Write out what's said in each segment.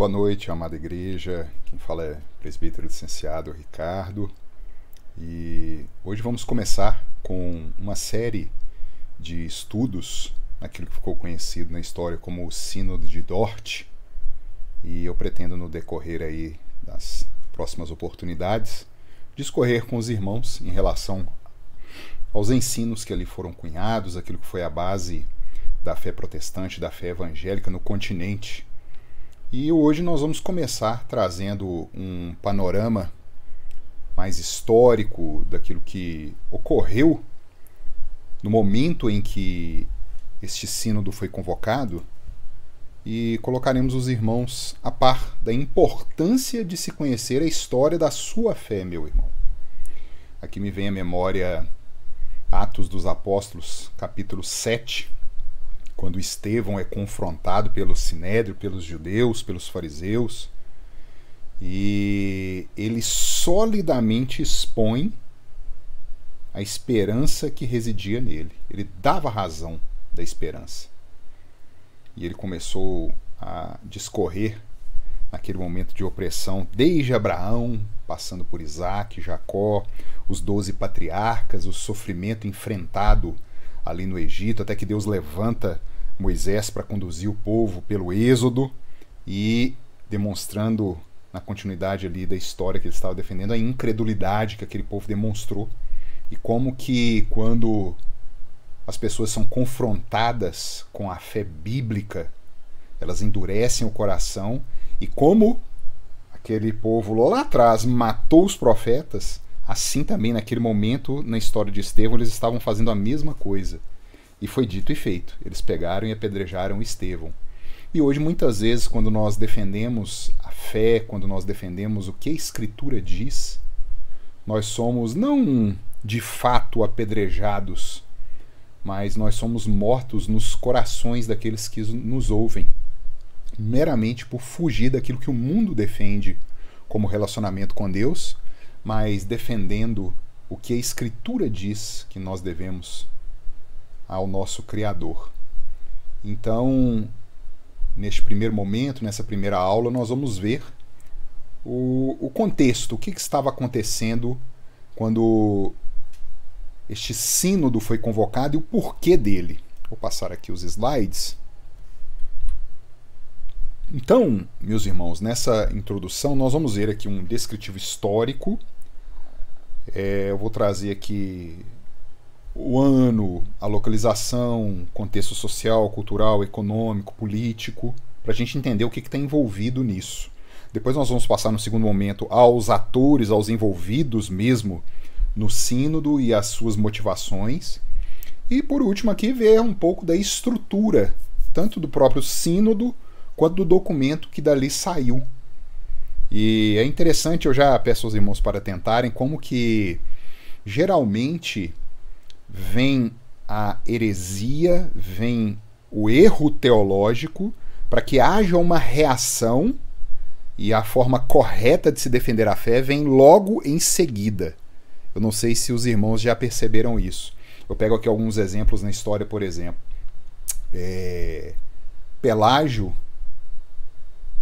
Boa noite, amada igreja. Quem fala é o presbítero licenciado Ricardo. E hoje vamos começar com uma série de estudos naquilo que ficou conhecido na história como o Sínodo de Dort. E eu pretendo, no decorrer aí das próximas oportunidades, discorrer com os irmãos em relação aos ensinos que ali foram cunhados, aquilo que foi a base da fé protestante, da fé evangélica no continente. E hoje nós vamos começar trazendo um panorama mais histórico daquilo que ocorreu no momento em que este sínodo foi convocado, e colocaremos os irmãos a par da importância de se conhecer a história da sua fé, meu irmão. Aqui me vem à memória Atos dos Apóstolos, capítulo 7, quando Estevão é confrontado pelo Sinédrio, pelos judeus, pelos fariseus, e ele solidamente expõe a esperança que residia nele. Ele dava razão da esperança. E ele começou a discorrer naquele momento de opressão, desde Abraão, passando por Isaac, Jacó, os 12 patriarcas, o sofrimento enfrentado ali no Egito, até que Deus levanta Moisés para conduzir o povo pelo Êxodo, e demonstrando na continuidade ali da história que ele estava defendendo a incredulidade que aquele povo demonstrou, e como que quando as pessoas são confrontadas com a fé bíblica, elas endurecem o coração, e como aquele povo lá atrás matou os profetas, assim também naquele momento na história de Estevão eles estavam fazendo a mesma coisa. E foi dito e feito. Eles pegaram e apedrejaram Estevão. E hoje, muitas vezes, quando nós defendemos a fé, quando nós defendemos o que a Escritura diz, nós somos não de fato apedrejados, mas nós somos mortos nos corações daqueles que nos ouvem, meramente por fugir daquilo que o mundo defende como relacionamento com Deus, mas defendendo o que a Escritura diz que nós devemos ao nosso Criador. Então, neste primeiro momento, nessa primeira aula, nós vamos ver o contexto, o que estava acontecendo quando este sínodo foi convocado e o porquê dele. Vou passar aqui os slides. Então, meus irmãos, nessa introdução nós vamos ver aqui um descritivo histórico. Eu vou trazer aqui o ano, a localização, contexto social, cultural, econômico, político, para a gente entender o que está envolvido nisso. Depois nós vamos passar no segundo momento aos atores, aos envolvidos mesmo no sínodo e as suas motivações. E por último aqui ver um pouco da estrutura, tanto do próprio sínodo quanto do documento que dali saiu. E é interessante, eu já peço aos irmãos para tentarem, como que geralmente vem a heresia, vem o erro teológico, para que haja uma reação, e a forma correta de se defender a fé vem logo em seguida. Eu não sei se os irmãos já perceberam isso. Eu pego aqui alguns exemplos na história, por exemplo. Pelágio,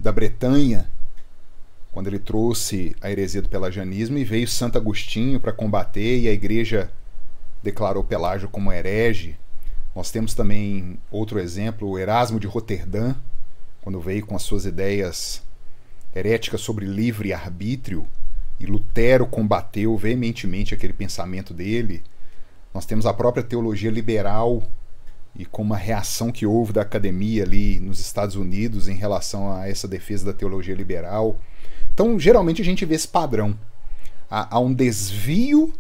da Bretanha, quando ele trouxe a heresia do pelagianismo, e veio Santo Agostinho para combater, e a igreja declarou Pelágio como herege. Nós temos também outro exemplo, o Erasmo de Roterdã, quando veio com as suas ideias heréticas sobre livre-arbítrio, e Lutero combateu veementemente aquele pensamento dele. Nós temos a própria teologia liberal, e com uma reação que houve da academia ali nos Estados Unidos em relação a essa defesa da teologia liberal. Então, geralmente a gente vê esse padrão. Há um desvio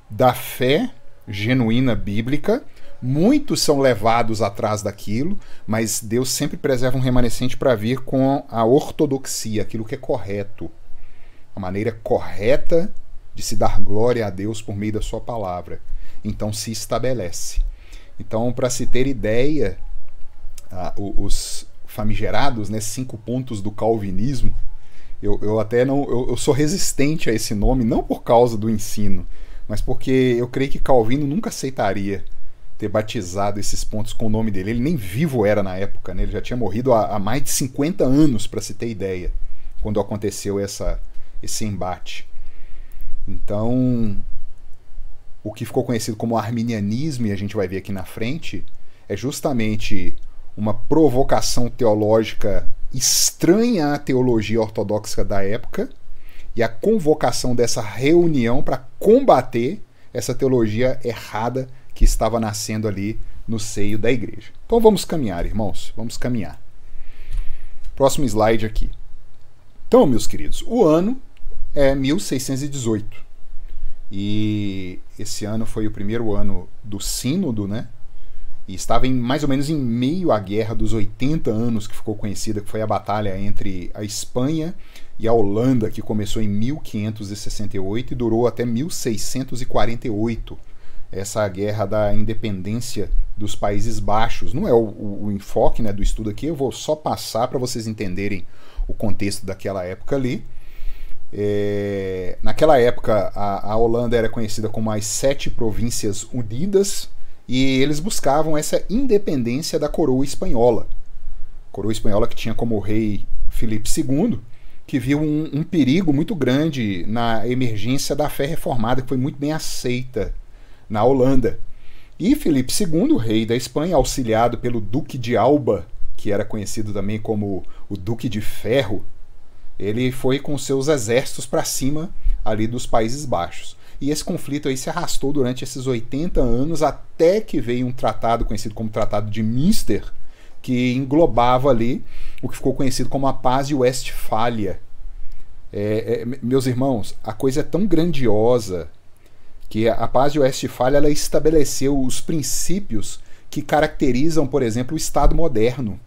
da fé genuína bíblica, muitos são levados atrás daquilo, mas Deus sempre preserva um remanescente para vir com a ortodoxia, aquilo que é correto, a maneira correta de se dar glória a Deus por meio da sua palavra. Então se estabelece. Então, para se ter ideia, os famigerados, né, 5 pontos do calvinismo, eu até não, eu sou resistente a esse nome, não por causa do ensino, mas porque eu creio que Calvino nunca aceitaria ter batizado esses pontos com o nome dele. Ele nem vivo era na época, né? Ele já tinha morrido há mais de 50 anos, para se ter ideia, quando aconteceu esse embate. Então, o que ficou conhecido como arminianismo, e a gente vai ver aqui na frente, é justamente uma provocação teológica estranha à teologia ortodoxa da época e a convocação dessa reunião para combater essa teologia errada que estava nascendo ali no seio da igreja. Então vamos caminhar, irmãos, vamos caminhar. Próximo slide aqui. Então, meus queridos, o ano é 1618 e esse ano foi o primeiro ano do sínodo, né? E estava mais ou menos em meio à Guerra dos 80 Anos, que ficou conhecida, que foi a batalha entre a Espanha e a Holanda, que começou em 1568 e durou até 1648. Essa guerra da independência dos Países Baixos. Não é o enfoque, né, do estudo aqui, eu vou só passar para vocês entenderem o contexto daquela época ali. Naquela época, a Holanda era conhecida como as 7 Províncias Unidas, e eles buscavam essa independência da coroa espanhola. Coroa espanhola que tinha como rei Filipe II, que viu um perigo muito grande na emergência da fé reformada, que foi muito bem aceita na Holanda. E Filipe II, rei da Espanha, auxiliado pelo Duque de Alba, que era conhecido também como o Duque de Ferro, ele foi com seus exércitos para cima ali dos Países Baixos. E esse conflito aí se arrastou durante esses 80 anos, até que veio um tratado conhecido como Tratado de Münster, que englobava ali o que ficou conhecido como a Paz de Westfália. Meus irmãos, a coisa é tão grandiosa que a Paz de Westfália ela estabeleceu os princípios que caracterizam, por exemplo, o Estado moderno.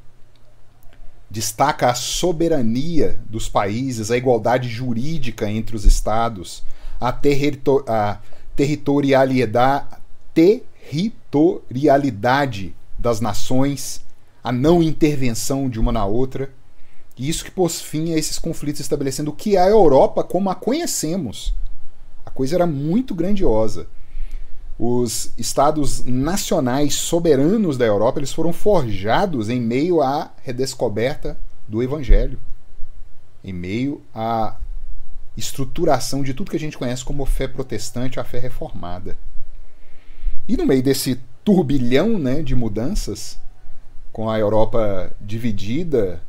Destaca a soberania dos países, a igualdade jurídica entre os estados, a territorialidade das nações, a não intervenção de uma na outra. E isso que pôs fim a esses conflitos, estabelecendo o que é a Europa como a conhecemos. A coisa era muito grandiosa. Os estados nacionais soberanos da Europa eles foram forjados em meio à redescoberta do Evangelho, em meio à estruturação de tudo que a gente conhece como fé protestante, a fé reformada. E no meio desse turbilhão, né, de mudanças, com a Europa dividida,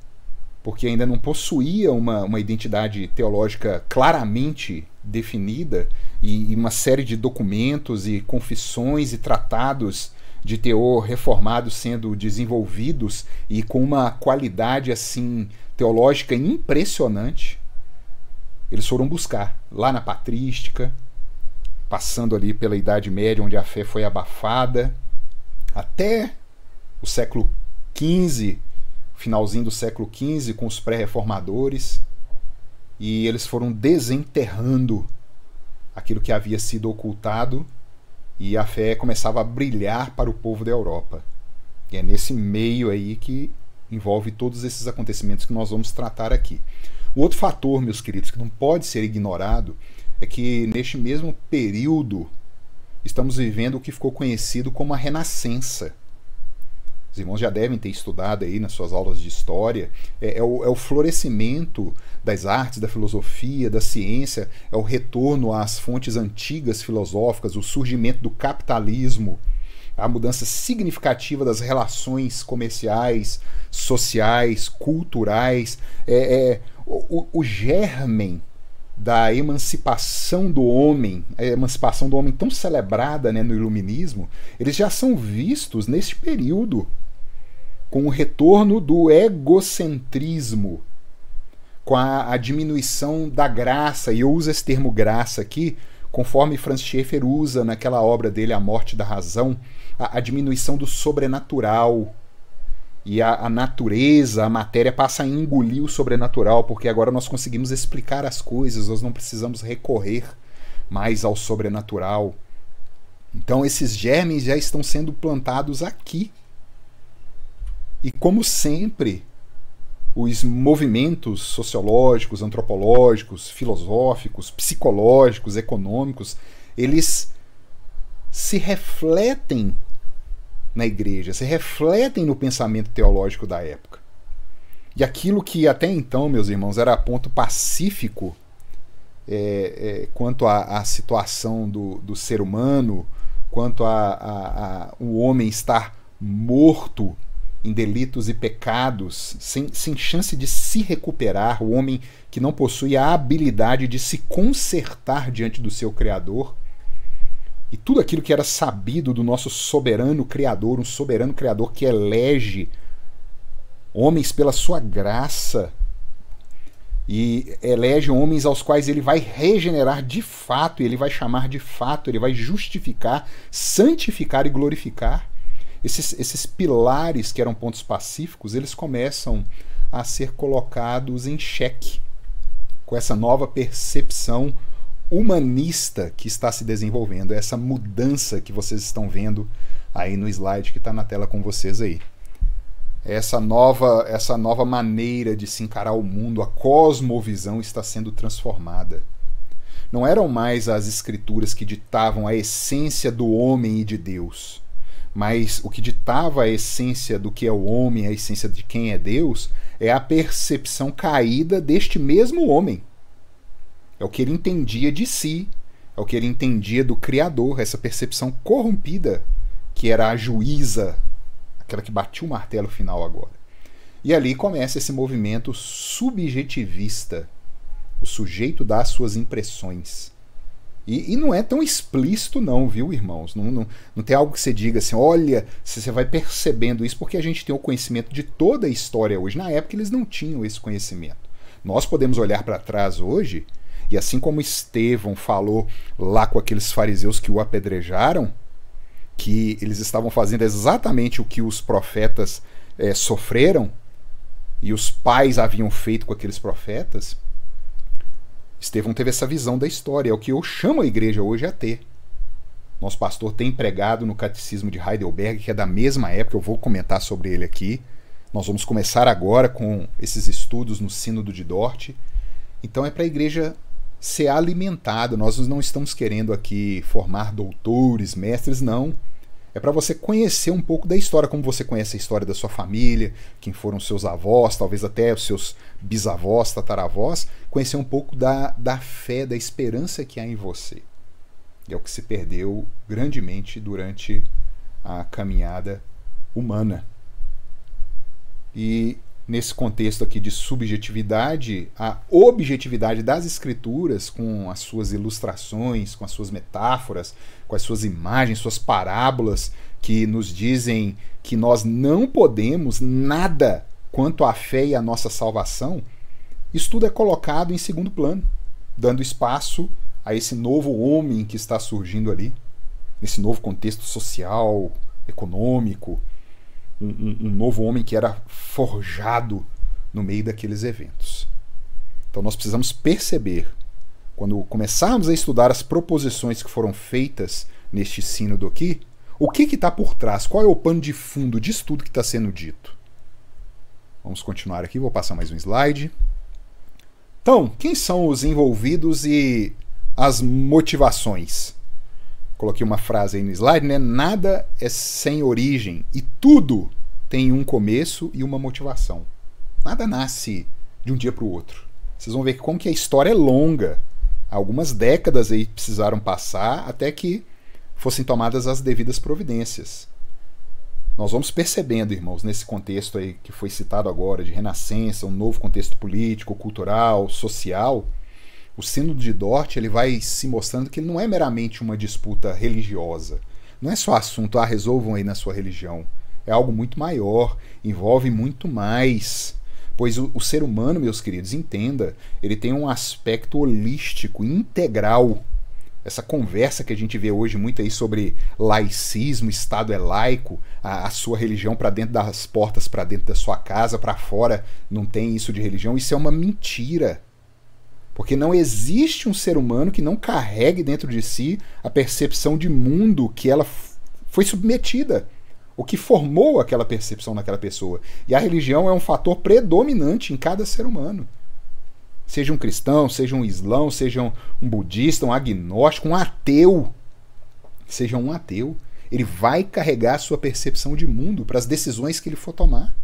porque ainda não possuía uma identidade teológica claramente definida, e uma série de documentos e confissões e tratados de teor reformado sendo desenvolvidos e com uma qualidade assim teológica impressionante, eles foram buscar lá na patrística, passando ali pela Idade Média, onde a fé foi abafada, até o século XV, finalzinho do século XV, com os pré-reformadores, e eles foram desenterrando aquilo que havia sido ocultado, e a fé começava a brilhar para o povo da Europa. E é nesse meio aí que envolve todos esses acontecimentos que nós vamos tratar aqui. O outro fator, meus queridos, que não pode ser ignorado, é que neste mesmo período estamos vivendo o que ficou conhecido como a Renascença. Os irmãos já devem ter estudado aí nas suas aulas de história. É o florescimento das artes, da filosofia, da ciência, é o retorno às fontes antigas filosóficas, o surgimento do capitalismo, a mudança significativa das relações comerciais, sociais, culturais, o germen da emancipação do homem, a emancipação do homem tão celebrada, né, no iluminismo, eles já são vistos neste período, com o retorno do egocentrismo, com a diminuição da graça, e eu uso esse termo graça aqui, conforme Franz Schaeffer usa naquela obra dele, A Morte da Razão, a diminuição do sobrenatural, e a natureza, a matéria passa a engolir o sobrenatural, porque agora nós conseguimos explicar as coisas, nós não precisamos recorrer mais ao sobrenatural. Então esses germes já estão sendo plantados aqui. E como sempre, os movimentos sociológicos, antropológicos, filosóficos, psicológicos, econômicos, eles se refletem na igreja, se refletem no pensamento teológico da época. E aquilo que até então, meus irmãos, era ponto pacífico quanto à situação do ser humano, quanto a o homem estar morto em delitos e pecados, sem chance de se recuperar, o homem que não possui a habilidade de se consertar diante do seu Criador, e tudo aquilo que era sabido do nosso soberano Criador, um soberano Criador que elege homens pela sua graça e elege homens aos quais ele vai regenerar de fato, ele vai chamar de fato, ele vai justificar, santificar e glorificar. Esses pilares que eram pontos pacíficos, eles começam a ser colocados em xeque com essa nova percepção humanista que está se desenvolvendo, essa mudança que vocês estão vendo aí no slide que está na tela com vocês aí. Essa nova maneira de se encarar o mundo, a cosmovisão está sendo transformada. Não eram mais as escrituras que ditavam a essência do homem e de Deus, mas o que ditava a essência do que é o homem, a essência de quem é Deus, é a percepção caída deste mesmo homem. É o que ele entendia de si, é o que ele entendia do Criador, essa percepção corrompida que era a juíza, aquela que batia o martelo final agora. E ali começa esse movimento subjetivista. O sujeito dá as suas impressões. E não é tão explícito não, viu, irmãos? Não tem algo que você diga assim, olha, você vai percebendo isso, porque a gente tem o conhecimento de toda a história hoje. Na época eles não tinham esse conhecimento. Nós podemos olhar para trás hoje, e assim como Estevão falou lá com aqueles fariseus que o apedrejaram, que eles estavam fazendo exatamente o que os profetas sofreram, e os pais haviam feito com aqueles profetas, Estevão teve essa visão da história, é o que eu chamo a igreja hoje a ter. Nosso pastor tem pregado no Catecismo de Heidelberg, que é da mesma época, eu vou comentar sobre ele aqui. Nós vamos começar agora com esses estudos no Sínodo de Dort. Então é para a igreja ser alimentada, nós não estamos querendo aqui formar doutores, mestres, não. É para você conhecer um pouco da história, como você conhece a história da sua família, quem foram seus avós, talvez até os seus bisavós, tataravós, conhecer um pouco da fé, da esperança que há em você. E é o que se perdeu grandemente durante a caminhada humana. E nesse contexto aqui de subjetividade, a objetividade das escrituras, com as suas ilustrações, com as suas metáforas, com as suas imagens, suas parábolas, que nos dizem que nós não podemos nada quanto à fé e à nossa salvação, isso tudo é colocado em segundo plano, dando espaço a esse novo homem que está surgindo ali, nesse novo contexto social, econômico, um novo homem que era forjado no meio daqueles eventos. Então nós precisamos perceber, quando começarmos a estudar as proposições que foram feitas neste sínodo aqui, o que está por trás, qual é o pano de fundo disso tudo que está sendo dito. Vamos continuar aqui, vou passar mais um slide. Então, quem são os envolvidos e as motivações? Coloquei uma frase aí no slide, né? Nada é sem origem e tudo tem um começo e uma motivação. Nada nasce de um dia para o outro. Vocês vão ver como que a história é longa. Algumas décadas aí precisaram passar até que fossem tomadas as devidas providências. Nós vamos percebendo, irmãos, nesse contexto aí que foi citado agora, de renascença, um novo contexto político, cultural, social, o Sínodo de Dort ele vai se mostrando que ele não é meramente uma disputa religiosa. Não é só assunto, resolvam aí na sua religião. É algo muito maior, envolve muito mais. Pois o ser humano, meus queridos, entenda, ele tem um aspecto holístico, integral. Essa conversa que a gente vê hoje muito aí sobre laicismo, Estado é laico, a sua religião para dentro das portas, para dentro da sua casa, para fora, não tem isso de religião, isso é uma mentira. Porque não existe um ser humano que não carregue dentro de si a percepção de mundo que ela foi submetida, o que formou aquela percepção naquela pessoa. E a religião é um fator predominante em cada ser humano. Seja um cristão, seja um islão, seja um budista, um agnóstico, um ateu. Seja um ateu. Ele vai carregar a sua percepção de mundo para as decisões que ele for tomar.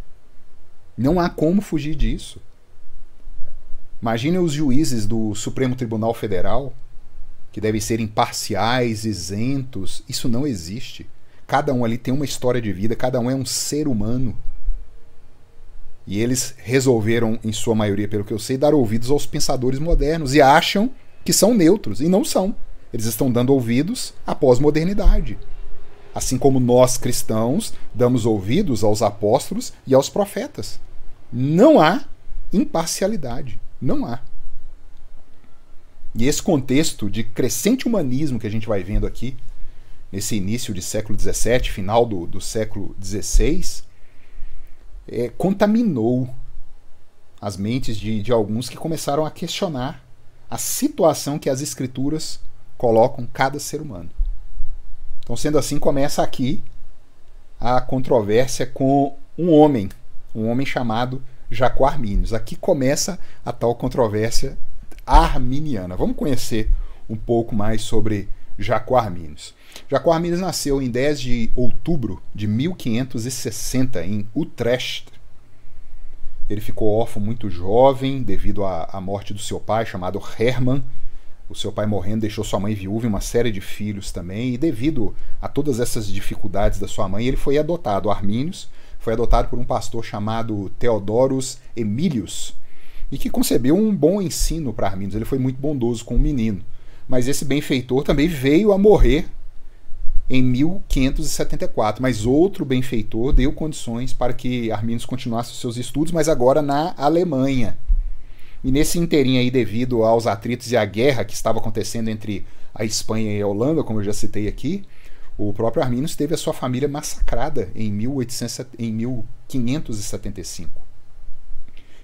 Não há como fugir disso. Imagine os juízes do Supremo Tribunal Federal, que devem ser imparciais, isentos. Isso não existe. Cada um ali tem uma história de vida, cada um é um ser humano. E eles resolveram, em sua maioria, pelo que eu sei, dar ouvidos aos pensadores modernos e acham que são neutros, e não são. Eles estão dando ouvidos à pós-modernidade. Assim como nós, cristãos, damos ouvidos aos apóstolos e aos profetas. Não há imparcialidade. Não há. E esse contexto de crescente humanismo que a gente vai vendo aqui, nesse início de século XVII, final do século XVI, contaminou as mentes de alguns que começaram a questionar a situação que as escrituras colocam cada ser humano. Então, sendo assim, começa aqui a controvérsia com um homem chamado Jacó Arminius. Aqui começa a tal controvérsia arminiana. Vamos conhecer um pouco mais sobre Jacó Arminius. Jacó Arminius nasceu em 10 de outubro de 1560 em Utrecht. Ele ficou órfão muito jovem devido à morte do seu pai, chamado Hermann. O seu pai morrendo deixou sua mãe viúva e uma série de filhos também. E devido a todas essas dificuldades da sua mãe, ele foi adotado. Arminius foi adotado por um pastor chamado Theodorus Emilius, e que concebeu um bom ensino para Arminius. Ele foi muito bondoso com o menino. Mas esse benfeitor também veio a morrer em 1574, mas outro benfeitor deu condições para que Arminius continuasse os seus estudos, mas agora na Alemanha. E nesse inteirinho aí, devido aos atritos e à guerra que estava acontecendo entre a Espanha e a Holanda, como eu já citei aqui, o próprio Arminius teve a sua família massacrada em 1575.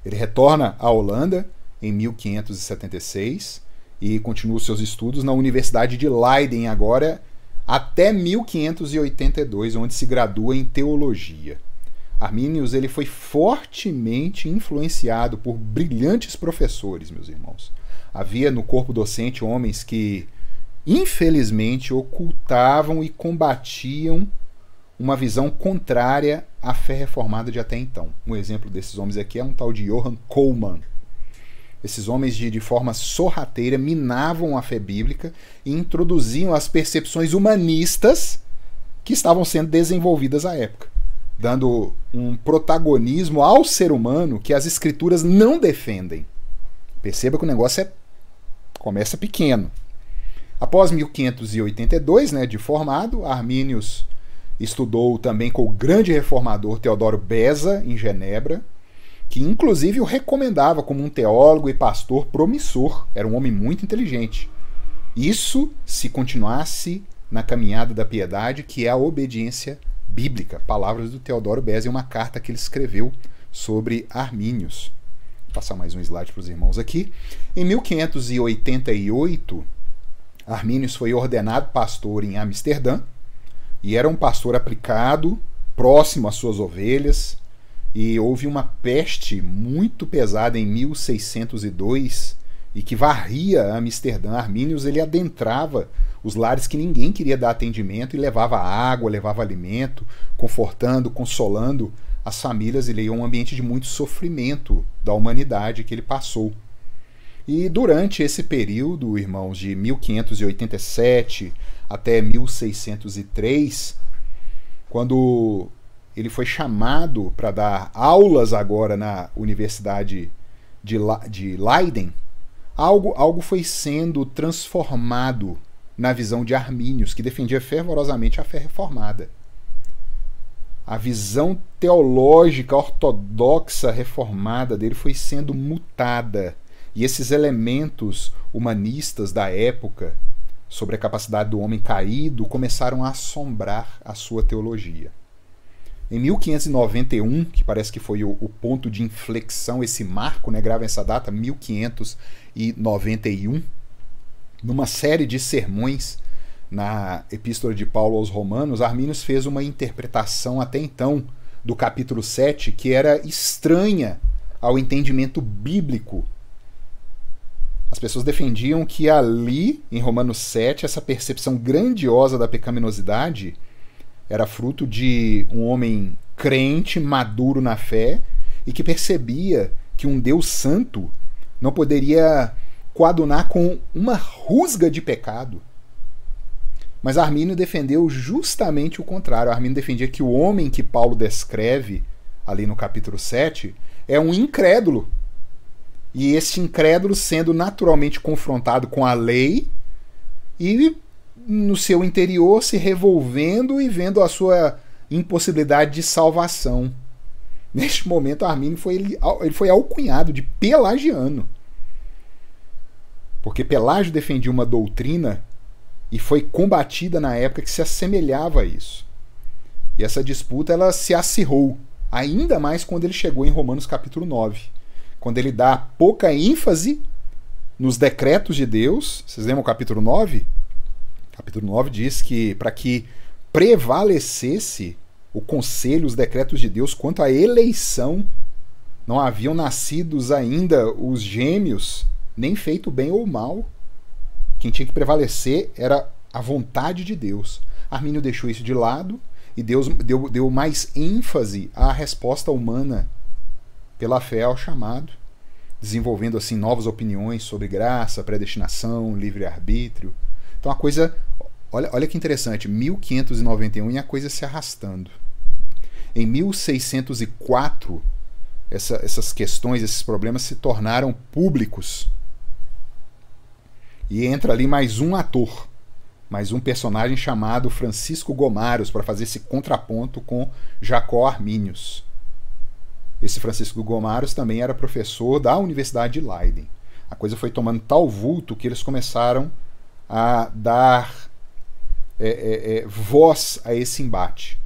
Ele retorna à Holanda em 1576 e continua os seus estudos na Universidade de Leiden agora, até 1582, onde se gradua em teologia. Arminius ele foi fortemente influenciado por brilhantes professores, meus irmãos. Havia no corpo docente homens que, infelizmente, ocultavam e combatiam uma visão contrária à fé reformada de até então. Um exemplo desses homens aqui é um tal de Johann Coleman. Esses homens, de forma sorrateira, minavam a fé bíblica e introduziam as percepções humanistas que estavam sendo desenvolvidas à época, dando um protagonismo ao ser humano que as escrituras não defendem. Perceba que o negócio começa pequeno. Após 1582, de formado, Arminius estudou também com o grande reformador Teodoro Beza, em Genebra, que inclusive o recomendava como um teólogo e pastor promissor. Era um homem muito inteligente. Isso se continuasse na caminhada da piedade, que é a obediência bíblica. Palavras do Teodoro Beza em uma carta que ele escreveu sobre Arminius. Vou passar mais um slide para os irmãos aqui. Em 1588, Arminius foi ordenado pastor em Amsterdã e era um pastor aplicado, próximo às suas ovelhas. E houve uma peste muito pesada em 1602 e que varria Amsterdã. Arminius ele adentrava os lares que ninguém queria dar atendimento e levava água, levava alimento, confortando, consolando as famílias. Ele é um ambiente de muito sofrimento da humanidade que ele passou. E durante esse período, irmãos, de 1587 até 1603, quando ele foi chamado para dar aulas agora na Universidade de Leiden, algo foi sendo transformado na visão de Arminius, que defendia fervorosamente a fé reformada. A visão teológica ortodoxa reformada dele foi sendo mutada, e esses elementos humanistas da época sobre a capacidade do homem caído começaram a assombrar a sua teologia. Em 1591, que parece que foi o ponto de inflexão, esse marco, grava essa data, 1591, numa série de sermões na Epístola de Paulo aos Romanos, Arminius fez uma interpretação até então do capítulo 7 que era estranha ao entendimento bíblico. As pessoas defendiam que ali, em Romanos 7, essa percepção grandiosa da pecaminosidade Era fruto de um homem crente, maduro na fé, e que percebia que um Deus santo não poderia coadunar com uma rusga de pecado. Mas Armínio defendeu justamente o contrário. Armínio defendia que o homem que Paulo descreve ali no capítulo 7 é um incrédulo. E esse incrédulo sendo naturalmente confrontado com a lei e no seu interior se revolvendo e vendo a sua impossibilidade de salvação. Neste momento, Armínio ele foi alcunhado de pelagiano. Porque Pelágio defendia uma doutrina e foi combatida na época que se assemelhava a isso. E essa disputa ela se acirrou, ainda mais quando ele chegou em Romanos capítulo 9, quando ele dá pouca ênfase nos decretos de Deus. Vocês lembram o capítulo 9? O capítulo 9 diz que para que prevalecesse o conselho, os decretos de Deus quanto à eleição, não haviam nascidos ainda os gêmeos, nem feito bem ou mal. Quem tinha que prevalecer era a vontade de Deus. Armínio deixou isso de lado e Deus deu mais ênfase à resposta humana pela fé ao chamado, desenvolvendo assim novas opiniões sobre graça, predestinação, livre-arbítrio. Então a coisa, olha que interessante, 1591 e a coisa se arrastando. Em 1604, essas questões, esses problemas se tornaram públicos. E entra ali mais um ator, mais um personagem chamado Francisco Gomarus para fazer esse contraponto com Jacó Arminius. Esse Francisco Gomarus também era professor da Universidade de Leiden. A coisa foi tomando tal vulto que eles começaram a dar voz a esse embate.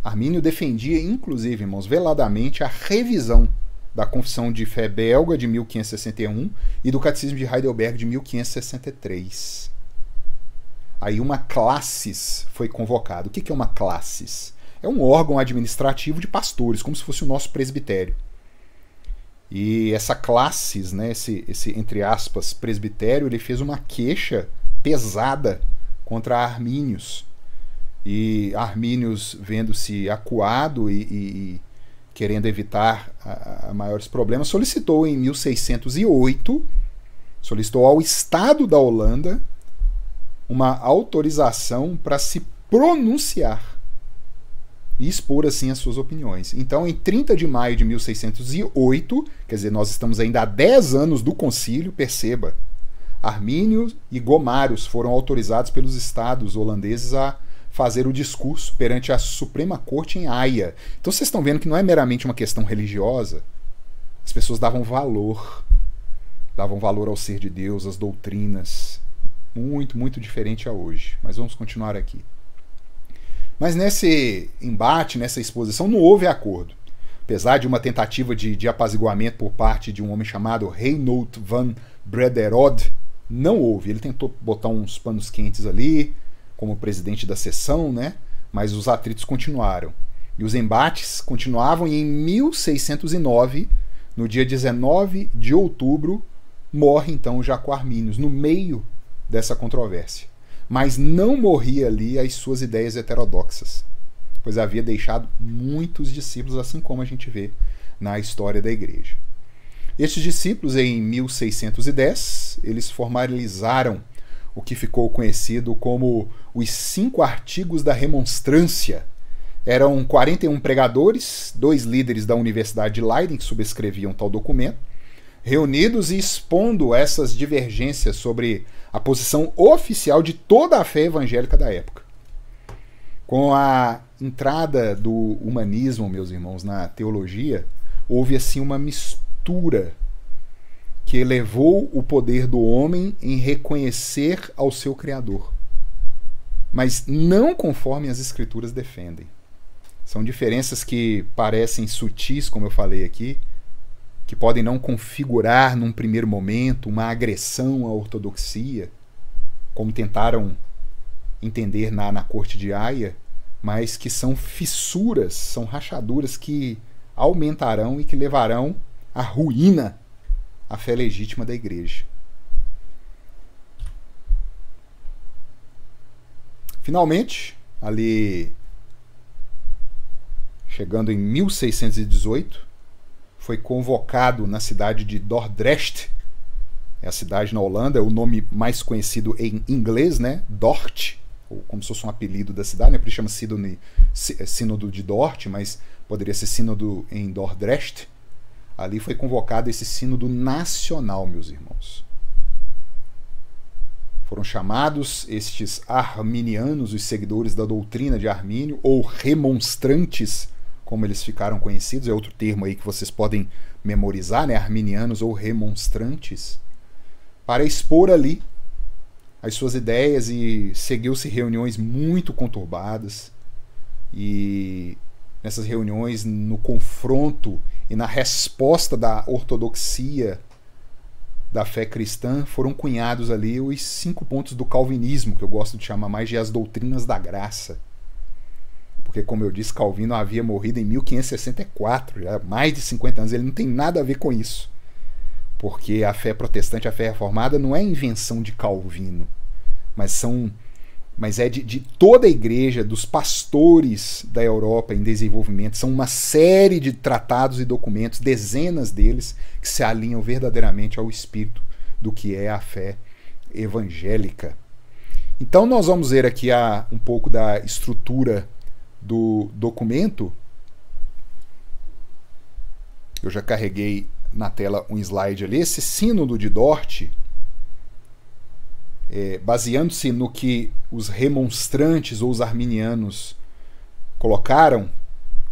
Armínio defendia, inclusive, irmãos, veladamente a revisão da Confissão de Fé belga de 1561 e do Catecismo de Heidelberg de 1563. Aí uma classis foi convocada. O que é uma classis? É um órgão administrativo de pastores, como se fosse o nosso presbitério. E essa classis, né, esse entre aspas, presbitério, ele fez uma queixa pesada contra Armínios. E Armínios, vendo-se acuado e querendo evitar maiores problemas, solicitou em 1608, solicitou ao Estado da Holanda uma autorização para se pronunciar e expor assim as suas opiniões. Então, em 30 de maio de 1608, quer dizer, nós estamos ainda há 10 anos do concílio, perceba, Armínio e Gomarus foram autorizados pelos estados holandeses a fazer o discurso perante a Suprema Corte em Haia. Então vocês estão vendo que não é meramente uma questão religiosa. As pessoas davam valor ao ser de Deus, às doutrinas. Muito, muito diferente a hoje. Mas vamos continuar aqui. Mas nesse embate, nessa exposição, não houve acordo. Apesar de uma tentativa de apaziguamento por parte de um homem chamado Reinhold van Brederode, não houve. Ele tentou botar uns panos quentes ali, como presidente da sessão, né? Mas os atritos continuaram. E os embates continuavam, e em 1609, no dia 19 de outubro, morre então Jacó Arminius, no meio dessa controvérsia. Mas não morria ali as suas ideias heterodoxas, pois havia deixado muitos discípulos, assim como a gente vê na história da igreja. Estes discípulos, em 1610, eles formalizaram o que ficou conhecido como os 5 artigos da remonstrância. Eram 41 pregadores, 2 líderes da Universidade de Leiden que subscreviam tal documento, reunidos e expondo essas divergências sobre a posição oficial de toda a fé evangélica da época. Com a entrada do humanismo, meus irmãos, na teologia, houve assim uma mistura que elevou o poder do homem em reconhecer ao seu Criador, mas não conforme as Escrituras defendem. São diferenças que parecem sutis, como eu falei aqui, que podem não configurar num primeiro momento uma agressão à ortodoxia, como tentaram entender na corte de Haia, mas que são fissuras, são rachaduras que aumentarão e que levarão à ruína a fé legítima da igreja. Finalmente, ali chegando em 1618, foi convocado na cidade de Dordrecht, é a cidade na Holanda, é o nome mais conhecido em inglês, né? Dort, ou como se fosse um apelido da cidade, né? Por isso chama Sínodo de Dort, mas poderia ser Sínodo em Dordrecht. Ali foi convocado esse sínodo nacional, meus irmãos. Foram chamados estes arminianos, os seguidores da doutrina de Armínio, ou remonstrantes, como eles ficaram conhecidos, é outro termo aí que vocês podem memorizar, né? Arminianos ou remonstrantes, para expor ali as suas ideias, e seguiu-se reuniões muito conturbadas, e nessas reuniões, no confronto e na resposta da ortodoxia da fé cristã, foram cunhados ali os 5 pontos do calvinismo, que eu gosto de chamar mais de as doutrinas da graça. Porque, como eu disse, Calvino havia morrido em 1564, já há mais de 50 anos, ele não tem nada a ver com isso. Porque a fé protestante, a fé reformada, não é invenção de Calvino, mas é de toda a igreja, dos pastores da Europa em desenvolvimento. São uma série de tratados e documentos, dezenas deles, que se alinham verdadeiramente ao espírito do que é a fé evangélica. Então nós vamos ver aqui um pouco da estrutura do documento. Eu já carreguei na tela um slide ali. Esse sínodo de Dort, baseando-se no que os remonstrantes ou os arminianos colocaram,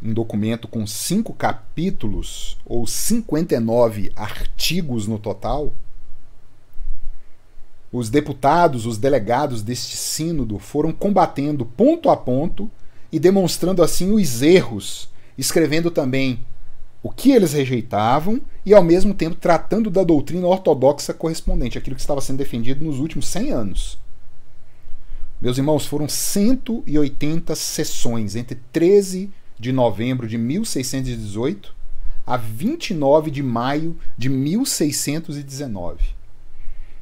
um documento com 5 capítulos ou 59 artigos no total, os deputados, os delegados deste sínodo foram combatendo ponto a ponto e demonstrando assim os erros, escrevendo também o que eles rejeitavam e, ao mesmo tempo, tratando da doutrina ortodoxa correspondente, aquilo que estava sendo defendido nos últimos 100 anos. Meus irmãos, foram 180 sessões entre 13 de novembro de 1618 a 29 de maio de 1619.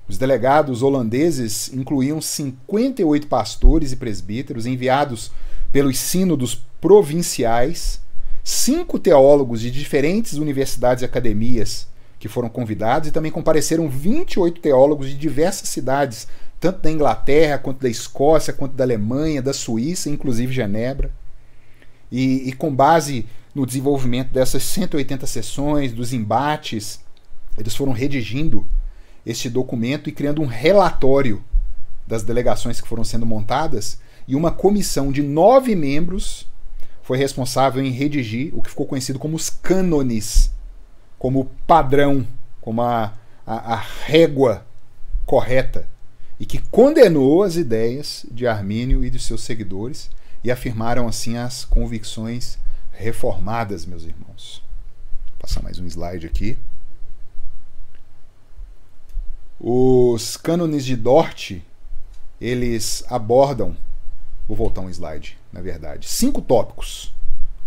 Os delegados holandeses incluíam 58 pastores e presbíteros enviados pelos sínodos provinciais, 5 teólogos de diferentes universidades e academias que foram convidados, e também compareceram 28 teólogos de diversas cidades, tanto da Inglaterra, quanto da Escócia, quanto da Alemanha, da Suíça, inclusive Genebra. E com base no desenvolvimento dessas 180 sessões, dos embates, eles foram redigindo este documento e criando um relatório das delegações que foram sendo montadas, e uma comissão de 9 membros foi responsável em redigir o que ficou conhecido como os cânones, como o padrão, como a régua correta, e que condenou as ideias de Armínio e de seus seguidores, e afirmaram assim as convicções reformadas, meus irmãos. Vou passar mais um slide aqui. Os cânones de Dort, eles abordam, vou voltar um slide, na verdade, 5 tópicos,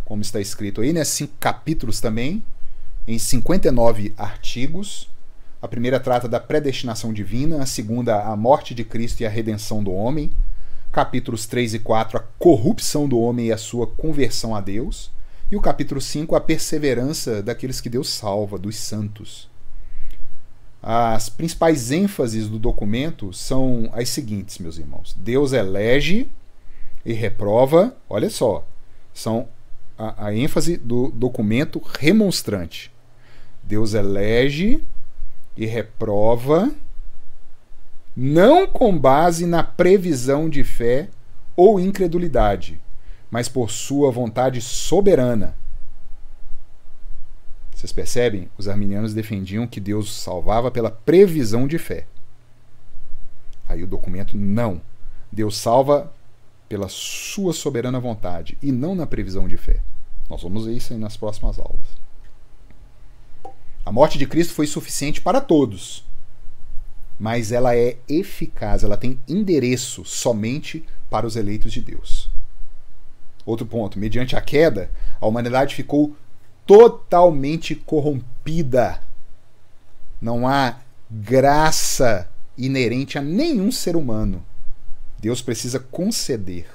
como está escrito aí, né? 5 capítulos também, em 59 artigos. A primeira trata da predestinação divina, a segunda, a morte de Cristo e a redenção do homem. Capítulos 3 e 4, a corrupção do homem e a sua conversão a Deus. E o capítulo 5, a perseverança daqueles que Deus salva, dos santos. As principais ênfases do documento são as seguintes, meus irmãos. Deus elege e reprova, olha só, são a ênfase do documento remonstrante. Deus elege e reprova, não com base na previsão de fé ou incredulidade, mas por sua vontade soberana. Vocês percebem? Os arminianos defendiam que Deus salvava pela previsão de fé. Aí o documento, não. Deus salva pela sua soberana vontade e não na previsão de fé. Nós vamos ver isso aí nas próximas aulas. A morte de Cristo foi suficiente para todos, mas ela é eficaz, ela tem endereço somente para os eleitos de Deus. Outro ponto, mediante a queda, a humanidade ficou totalmente corrompida. Não há graça inerente a nenhum ser humano. Deus precisa conceder.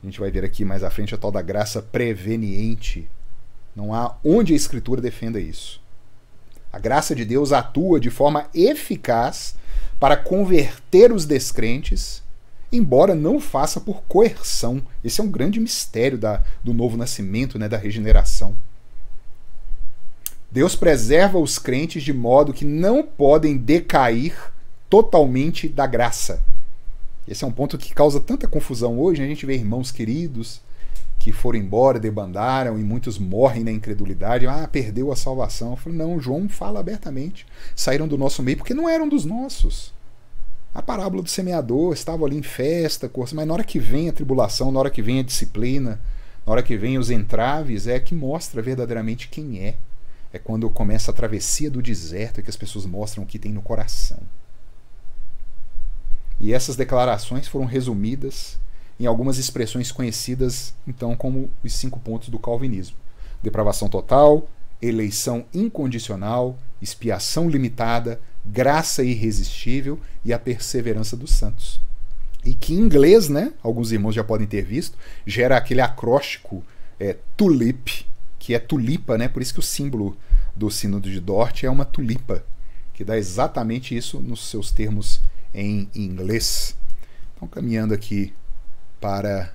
A gente vai ver aqui mais à frente a tal da graça preveniente. Não há onde a Escritura defenda isso. A graça de Deus atua de forma eficaz para converter os descrentes, embora não faça por coerção. Esse é um grande mistério do novo nascimento, né, da regeneração. Deus preserva os crentes de modo que não podem decair totalmente da graça. Esse é um ponto que causa tanta confusão hoje, né? A gente vê irmãos queridos que foram embora, debandaram, e muitos morrem na incredulidade. Perdeu a salvação. Eu falei, não, João fala abertamente. Saíram do nosso meio porque não eram dos nossos. A parábola do semeador, estava ali em festa, mas na hora que vem a tribulação, na hora que vem a disciplina, na hora que vem os entraves, é que mostra verdadeiramente quem é. É quando começa a travessia do deserto, é que as pessoas mostram o que tem no coração. E essas declarações foram resumidas em algumas expressões conhecidas, então, como os 5 pontos do calvinismo: depravação total, eleição incondicional, expiação limitada, graça irresistível e a perseverança dos santos. E que em inglês, né, alguns irmãos já podem ter visto, gera aquele acróstico tulip, que é tulipa, né? Por isso que o símbolo do sínodo de Dort é uma tulipa, que dá exatamente isso nos seus termos em inglês. Então, caminhando aqui para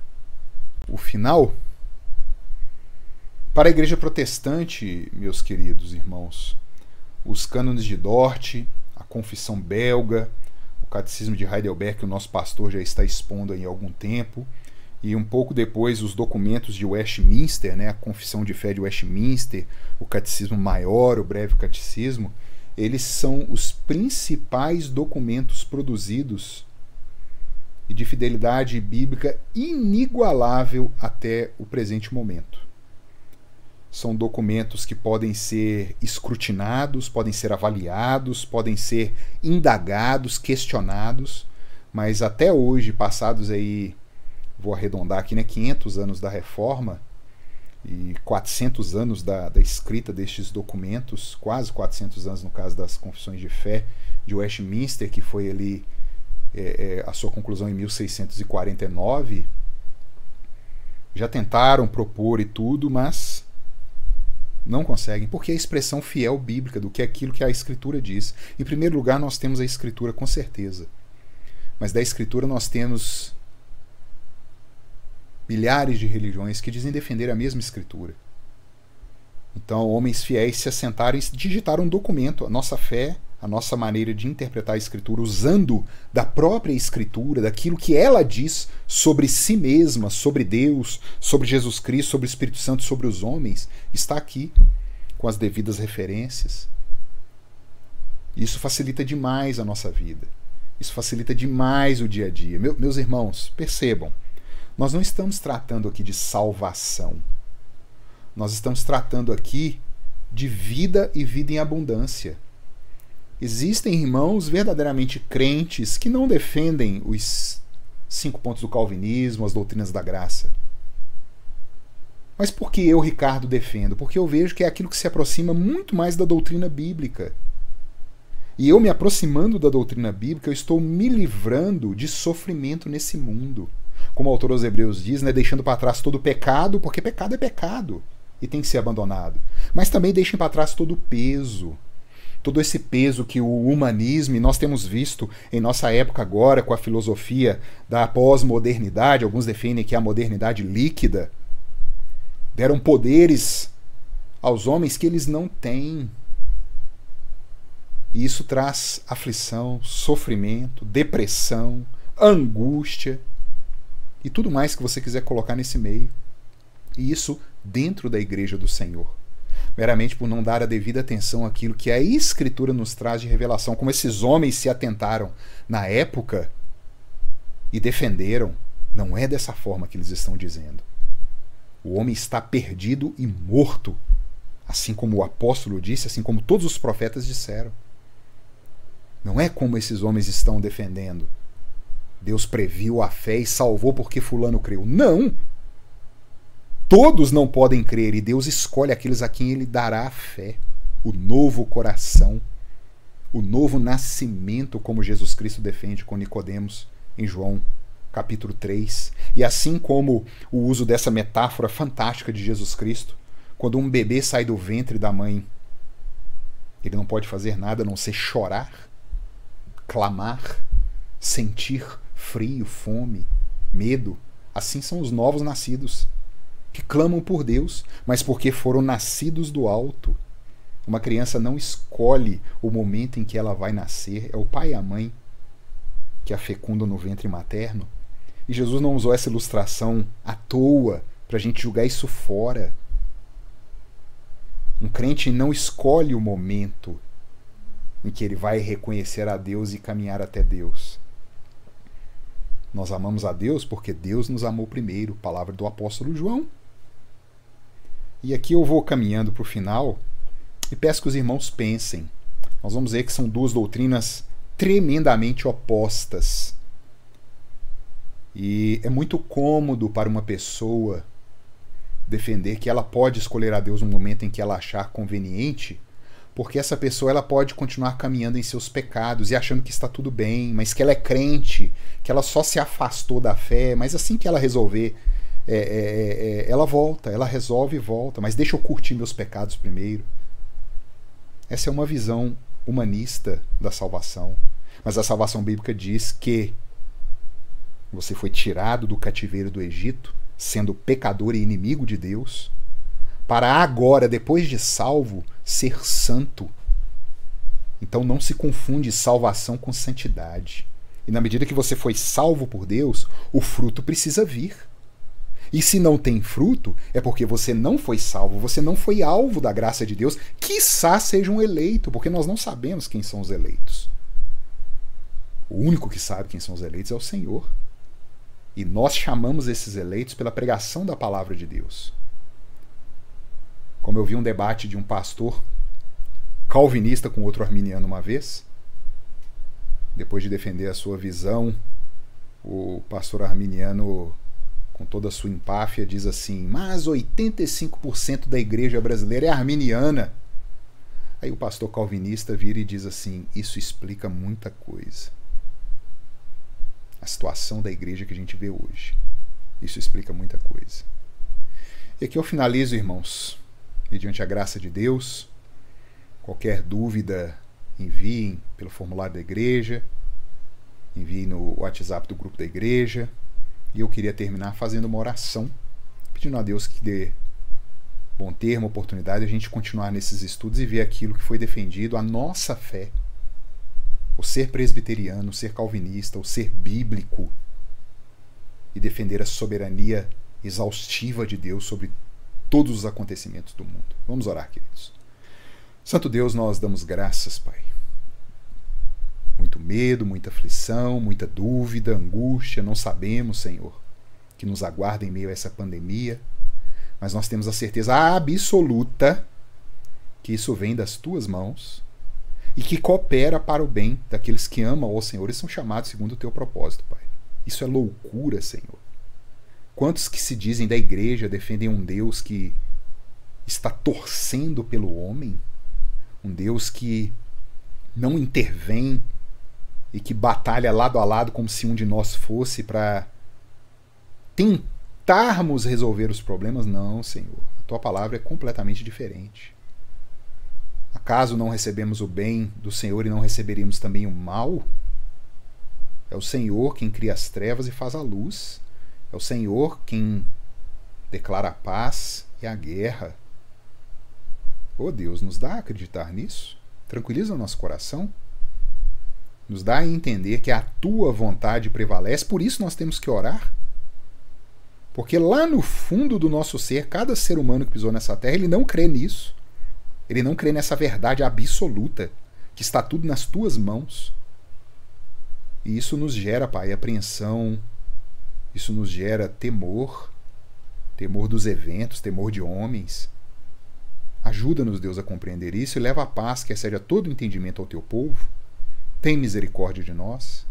o final, para a igreja protestante, meus queridos irmãos, os cânones de Dort, a confissão belga, o catecismo de Heidelberg, que o nosso pastor já está expondo há algum tempo, e um pouco depois os documentos de Westminster, né, a confissão de fé de Westminster, o catecismo maior, o breve catecismo, eles são os principais documentos produzidos e de fidelidade bíblica inigualável até o presente momento. São documentos que podem ser escrutinados, podem ser avaliados, podem ser indagados, questionados, mas até hoje, passados aí, vou arredondar aqui, né, 500 anos da Reforma e 400 anos da escrita destes documentos, quase 400 anos no caso das confissões de fé de Westminster, que foi ali a sua conclusão em 1649, já tentaram propor e tudo, mas não conseguem, porque é a expressão fiel bíblica do que é aquilo que a Escritura diz. Em primeiro lugar, nós temos a Escritura, com certeza, mas da Escritura nós temos milhares de religiões que dizem defender a mesma Escritura. Então, homens fiéis se assentaram e digitaram um documento, a nossa fé, a nossa maneira de interpretar a Escritura, usando da própria Escritura, daquilo que ela diz sobre si mesma, sobre Deus, sobre Jesus Cristo, sobre o Espírito Santo, sobre os homens, está aqui, com as devidas referências. Isso facilita demais a nossa vida. Isso facilita demais o dia a dia. Meus irmãos, percebam, nós não estamos tratando aqui de salvação. Nós estamos tratando aqui de vida e vida em abundância. Existem irmãos verdadeiramente crentes que não defendem os 5 pontos do calvinismo, as doutrinas da graça. Mas por que eu, Ricardo, defendo? Porque eu vejo que é aquilo que se aproxima muito mais da doutrina bíblica. E eu me aproximando da doutrina bíblica, eu estou me livrando de sofrimento nesse mundo. Como o autor aos Hebreus diz, né, deixando para trás todo o pecado, porque pecado é pecado e tem que ser abandonado. Mas também deixem para trás todo o peso. Todo esse peso que o humanismo, e nós temos visto em nossa época agora com a filosofia da pós-modernidade, alguns defendem que é a modernidade líquida, deram poderes aos homens que eles não têm. E isso traz aflição, sofrimento, depressão, angústia e tudo mais que você quiser colocar nesse meio. E isso dentro da igreja do Senhor. Meramente por não dar a devida atenção àquilo que a Escritura nos traz de revelação, como esses homens se atentaram na época e defenderam. Não é dessa forma que eles estão dizendo. O homem está perdido e morto, assim como o apóstolo disse, assim como todos os profetas disseram. Não é como esses homens estão defendendo. Deus previu a fé e salvou porque fulano creu. Não! Todos não podem crer e Deus escolhe aqueles a quem Ele dará a fé, o novo coração, o novo nascimento, como Jesus Cristo defende com Nicodemos em João capítulo 3. E assim como o uso dessa metáfora fantástica de Jesus Cristo, quando um bebê sai do ventre da mãe, ele não pode fazer nada a não ser chorar, clamar, sentir frio, fome, medo. Assim são os novos nascidos, que clamam por Deus, mas porque foram nascidos do alto. Uma criança não escolhe o momento em que ela vai nascer, é o pai e a mãe que a fecundam no ventre materno. E Jesus não usou essa ilustração à toa para a gente julgar isso fora. Um crente não escolhe o momento em que ele vai reconhecer a Deus e caminhar até Deus. Nós amamos a Deus porque Deus nos amou primeiro, palavra do apóstolo João. E aqui eu vou caminhando para o final e peço que os irmãos pensem. Nós vamos ver que são duas doutrinas tremendamente opostas. E é muito cômodo para uma pessoa defender que ela pode escolher a Deus no momento em que ela achar conveniente, porque essa pessoa ela pode continuar caminhando em seus pecados e achando que está tudo bem, mas que ela é crente, que ela só se afastou da fé, mas assim que ela resolver, ela volta, ela resolve e volta, mas deixa eu curtir meus pecados primeiro. Essa é uma visão humanista da salvação. Mas a salvação bíblica diz que você foi tirado do cativeiro do Egito, sendo pecador e inimigo de Deus, para agora, depois de salvo, ser santo. Então não se confunde salvação com santidade. E na medida que você foi salvo por Deus, o fruto precisa vir. E se não tem fruto, é porque você não foi salvo, você não foi alvo da graça de Deus, quiçá seja um eleito, porque nós não sabemos quem são os eleitos. O único que sabe quem são os eleitos é o Senhor. E nós chamamos esses eleitos pela pregação da palavra de Deus. Como eu vi um debate de um pastor calvinista com outro arminiano uma vez, depois de defender a sua visão, o pastor arminiano, com toda a sua empáfia, diz assim: mas 85% da igreja brasileira é arminiana. Aí o pastor calvinista vira e diz assim: isso explica muita coisa. A situação da igreja que a gente vê hoje. Isso explica muita coisa. E aqui eu finalizo, irmãos, mediante a graça de Deus. Qualquer dúvida, enviem pelo formulário da igreja, enviem no WhatsApp do grupo da igreja. E eu queria terminar fazendo uma oração, pedindo a Deus que dê bom termo, oportunidade de a gente continuar nesses estudos e ver aquilo que foi defendido, a nossa fé. O ser presbiteriano, o ser calvinista, o ser bíblico e defender a soberania exaustiva de Deus sobre todos os acontecimentos do mundo. Vamos orar, queridos. Santo Deus, nós damos graças, Pai. Muito medo, muita aflição, muita dúvida, angústia, não sabemos, Senhor, que nos aguarda em meio a essa pandemia, mas nós temos a certeza absoluta que isso vem das Tuas mãos e que coopera para o bem daqueles que amam ao Senhor e são chamados segundo o Teu propósito, Pai. Isso é loucura, Senhor. Quantos que se dizem da igreja defendem um Deus que está torcendo pelo homem? Um Deus que não intervém e que batalha lado a lado como se um de nós fosse para tentarmos resolver os problemas? Não, Senhor. A Tua palavra é completamente diferente. Acaso não recebemos o bem do Senhor e não receberemos também o mal? É o Senhor quem cria as trevas e faz a luz. É o Senhor quem declara a paz e a guerra. Oh Deus, nos dá a acreditar nisso? Tranquiliza o nosso coração? Nos dá a entender que a Tua vontade prevalece, por isso nós temos que orar? Porque lá no fundo do nosso ser, cada ser humano que pisou nessa terra, ele não crê nisso. Ele não crê nessa verdade absoluta, que está tudo nas Tuas mãos. E isso nos gera, Pai, apreensão, isso nos gera temor, temor dos eventos, temor de homens. Ajuda-nos, Deus, a compreender isso e leva a paz que excede a todo entendimento ao Teu povo. Tem misericórdia de nós.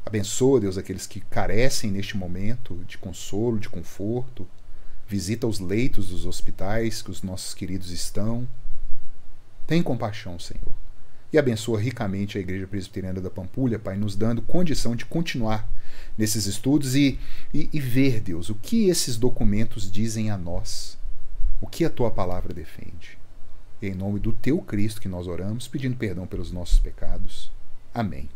Abençoa, Deus, aqueles que carecem neste momento de consolo, de conforto. Visita os leitos dos hospitais que os nossos queridos estão. Tem compaixão, Senhor. e abençoa ricamente a Igreja Presbiteriana da Pampulha, Pai, nos dando condição de continuar nesses estudos e ver, Deus, o que esses documentos dizem a nós, o que a Tua palavra defende. E em nome do Teu Cristo que nós oramos, pedindo perdão pelos nossos pecados. Amém.